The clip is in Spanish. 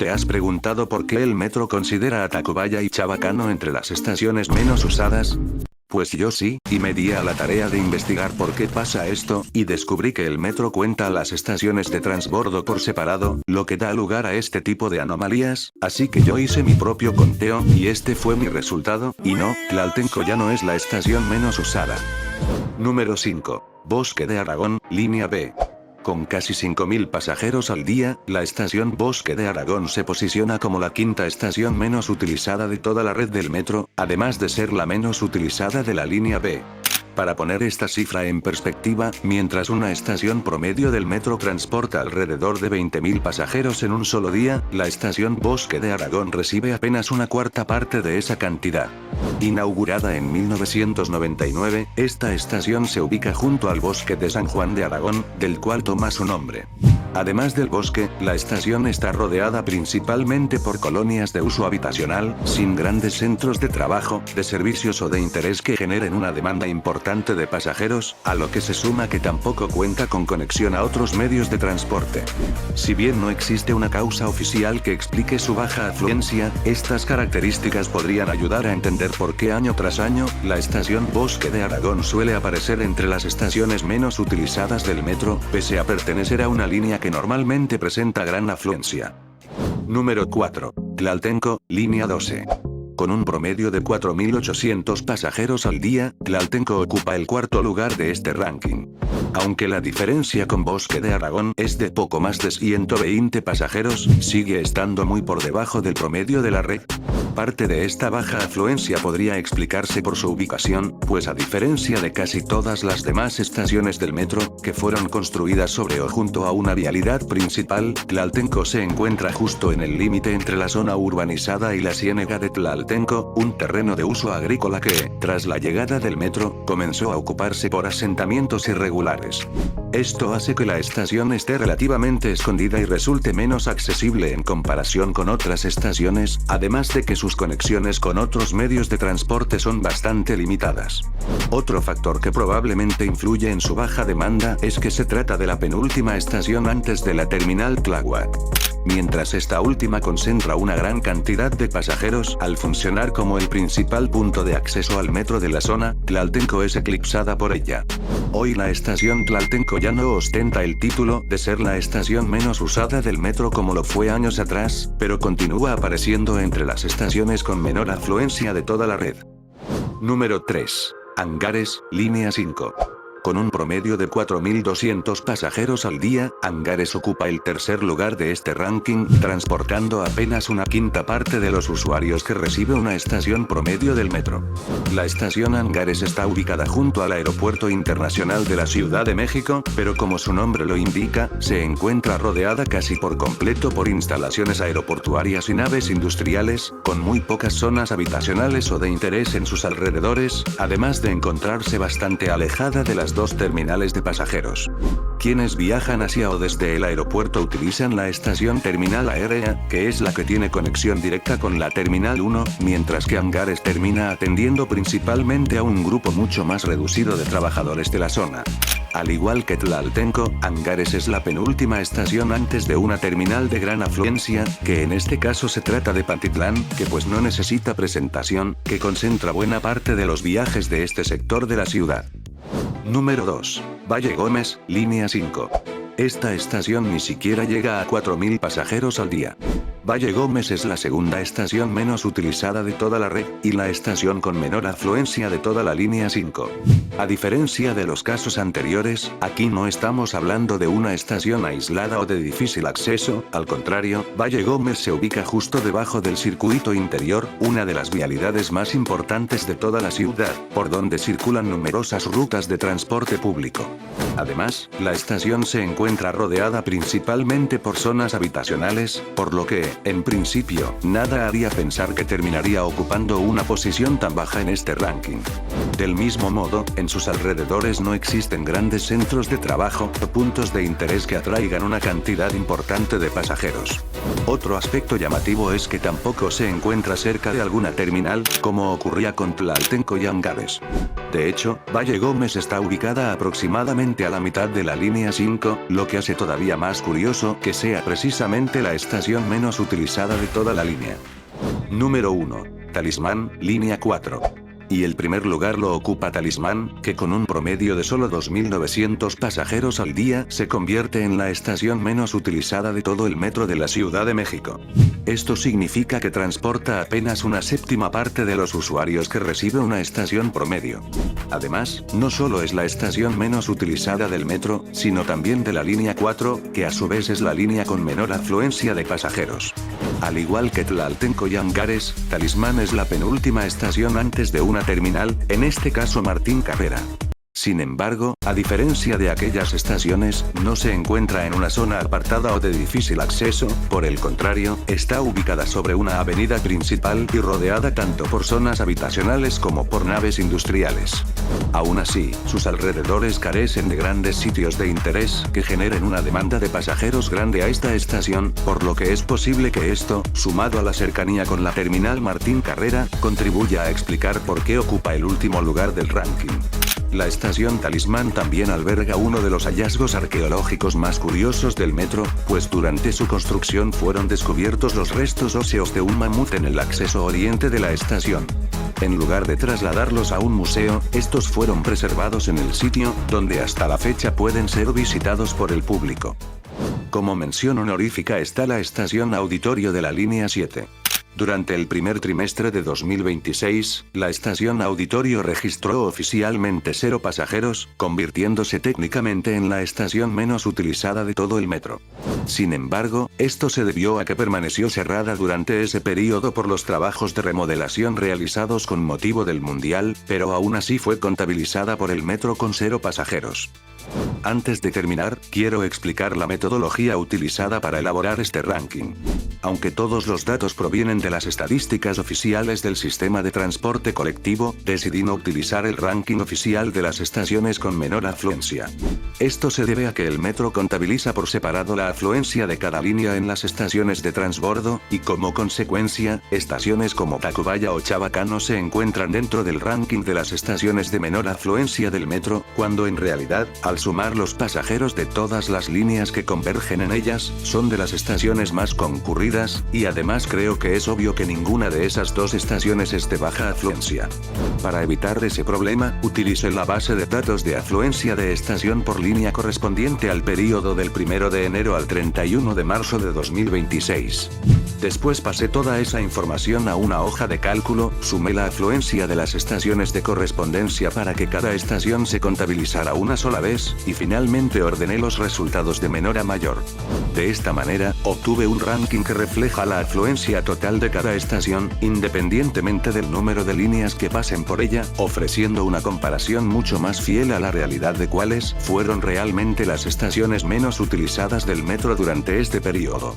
¿Te has preguntado por qué el metro considera a Tacubaya y Chabacano entre las estaciones menos usadas? Pues yo sí, y me di a la tarea de investigar por qué pasa esto, y descubrí que el metro cuenta las estaciones de transbordo por separado, lo que da lugar a este tipo de anomalías, así que yo hice mi propio conteo, y este fue mi resultado, y no, Tlaltenco ya no es la estación menos usada. Número 5. Bosque de Aragón, línea B. Con casi 5.000 pasajeros al día, la estación Bosque de Aragón se posiciona como la quinta estación menos utilizada de toda la red del metro, además de ser la menos utilizada de la línea B. Para poner esta cifra en perspectiva, mientras una estación promedio del metro transporta alrededor de 20.000 pasajeros en un solo día, la estación Bosque de Aragón recibe apenas una cuarta parte de esa cantidad. Inaugurada en 1999, esta estación se ubica junto al Bosque de San Juan de Aragón, del cual toma su nombre. Además del bosque, la estación está rodeada principalmente por colonias de uso habitacional, sin grandes centros de trabajo, de servicios o de interés que generen una demanda importante de pasajeros, a lo que se suma que tampoco cuenta con conexión a otros medios de transporte. Si bien no existe una causa oficial que explique su baja afluencia, estas características podrían ayudar a entender por qué año tras año, la estación Bosque de Aragón suele aparecer entre las estaciones menos utilizadas del metro, pese a pertenecer a una línea que normalmente presenta gran afluencia. Número 4. Tlaltenco, línea 12. Con un promedio de 4.800 pasajeros al día, Tlaltenco ocupa el cuarto lugar de este ranking. Aunque la diferencia con Bosque de Aragón es de poco más de 120 pasajeros, sigue estando muy por debajo del promedio de la red. Parte de esta baja afluencia podría explicarse por su ubicación, pues a diferencia de casi todas las demás estaciones del metro, que fueron construidas sobre o junto a una vialidad principal, Tlaltenco se encuentra justo en el límite entre la zona urbanizada y la ciénega de Tlaltenco, un terreno de uso agrícola que, tras la llegada del metro, comenzó a ocuparse por asentamientos irregulares. Esto hace que la estación esté relativamente escondida y resulte menos accesible en comparación con otras estaciones, además de que sus conexiones con otros medios de transporte son bastante limitadas. Otro factor que probablemente influye en su baja demanda es que se trata de la penúltima estación antes de la terminal Tláhuac. Mientras esta última concentra una gran cantidad de pasajeros, al funcionar como el principal punto de acceso al metro de la zona, Tlaltenco es eclipsada por ella. Hoy la estación Tlaltenco ya no ostenta el título de ser la estación menos usada del metro como lo fue años atrás, pero continúa apareciendo entre las estaciones con menor afluencia de toda la red. Número 3. Angares, línea 5. Con un promedio de 4.200 pasajeros al día, Angares ocupa el tercer lugar de este ranking, transportando apenas una quinta parte de los usuarios que recibe una estación promedio del metro. La estación Angares está ubicada junto al Aeropuerto Internacional de la Ciudad de México, pero como su nombre lo indica, se encuentra rodeada casi por completo por instalaciones aeroportuarias y naves industriales, con muy pocas zonas habitacionales o de interés en sus alrededores, además de encontrarse bastante alejada de las dos terminales de pasajeros. Quienes viajan hacia o desde el aeropuerto utilizan la estación Terminal Aérea, que es la que tiene conexión directa con la Terminal 1, mientras que Angares termina atendiendo principalmente a un grupo mucho más reducido de trabajadores de la zona. Al igual que Tlaltenco, Angares es la penúltima estación antes de una terminal de gran afluencia, que en este caso se trata de Pantitlán, que pues no necesita presentación, que concentra buena parte de los viajes de este sector de la ciudad. Número 2. Valle Gómez, línea 5. Esta estación ni siquiera llega a 4.000 pasajeros al día. Valle Gómez es la segunda estación menos utilizada de toda la red, y la estación con menor afluencia de toda la línea 5. A diferencia de los casos anteriores, aquí no estamos hablando de una estación aislada o de difícil acceso, al contrario, Valle Gómez se ubica justo debajo del circuito interior, una de las vialidades más importantes de toda la ciudad, por donde circulan numerosas rutas de transporte público. Además, la estación se encuentra rodeada principalmente por zonas habitacionales, por lo que, en principio, nada haría pensar que terminaría ocupando una posición tan baja en este ranking. Del mismo modo, en sus alrededores no existen grandes centros de trabajo o puntos de interés que atraigan una cantidad importante de pasajeros. Otro aspecto llamativo es que tampoco se encuentra cerca de alguna terminal, como ocurría con Tlaltenco y Angares. De hecho, Valle Gómez está ubicada a aproximadamente exactamente a la mitad de la línea 5, lo que hace todavía más curioso que sea precisamente la estación menos utilizada de toda la línea. Número 1. Talismán, línea 4. Y el primer lugar lo ocupa Talismán, que con un promedio de solo 2.900 pasajeros al día se convierte en la estación menos utilizada de todo el metro de la Ciudad de México. Esto significa que transporta apenas una séptima parte de los usuarios que recibe una estación promedio. Además, no solo es la estación menos utilizada del metro, sino también de la línea 4, que a su vez es la línea con menor afluencia de pasajeros. Al igual que Tlaltenco y Angares, Talismán es la penúltima estación antes de una terminal, en este caso Martín Carrera. Sin embargo, a diferencia de aquellas estaciones, no se encuentra en una zona apartada o de difícil acceso, por el contrario, está ubicada sobre una avenida principal y rodeada tanto por zonas habitacionales como por naves industriales. Aún así, sus alrededores carecen de grandes sitios de interés que generen una demanda de pasajeros grande a esta estación, por lo que es posible que esto, sumado a la cercanía con la terminal Martín Carrera, contribuya a explicar por qué ocupa el último lugar del ranking. La estación Talismán también alberga uno de los hallazgos arqueológicos más curiosos del metro, pues durante su construcción fueron descubiertos los restos óseos de un mamut en el acceso oriente de la estación. En lugar de trasladarlos a un museo, estos fueron preservados en el sitio, donde hasta la fecha pueden ser visitados por el público. Como mención honorífica está la estación Auditorio de la línea 7. Durante el primer trimestre de 2026, la estación Auditorio registró oficialmente 0 pasajeros, convirtiéndose técnicamente en la estación menos utilizada de todo el metro. Sin embargo, esto se debió a que permaneció cerrada durante ese periodo por los trabajos de remodelación realizados con motivo del Mundial, pero aún así fue contabilizada por el metro con 0 pasajeros. Antes de terminar, quiero explicar la metodología utilizada para elaborar este ranking. Aunque todos los datos provienen de las estadísticas oficiales del sistema de transporte colectivo, decidí no utilizar el ranking oficial de las estaciones con menor afluencia. Esto se debe a que el metro contabiliza por separado la afluencia de cada línea en las estaciones de transbordo, y como consecuencia, estaciones como Tacubaya o Chabacano se encuentran dentro del ranking de las estaciones de menor afluencia del metro, cuando en realidad, al sumar los pasajeros de todas las líneas que convergen en ellas, son de las estaciones más concurridas, y además creo que es obvio que ninguna de esas dos estaciones es de baja afluencia. Para evitar ese problema, utilicé la base de datos de afluencia de estación por línea correspondiente al período del 1 de enero al 31 de marzo de 2026. Después pasé toda esa información a una hoja de cálculo, sumé la afluencia de las estaciones de correspondencia para que cada estación se contabilizara una sola vez, y finalmente ordené los resultados de menor a mayor. De esta manera, obtuve un ranking que refleja la afluencia total de cada estación, independientemente del número de líneas que pasen por ella, ofreciendo una comparación mucho más fiel a la realidad de cuáles fueron realmente las estaciones menos utilizadas del metro durante este periodo.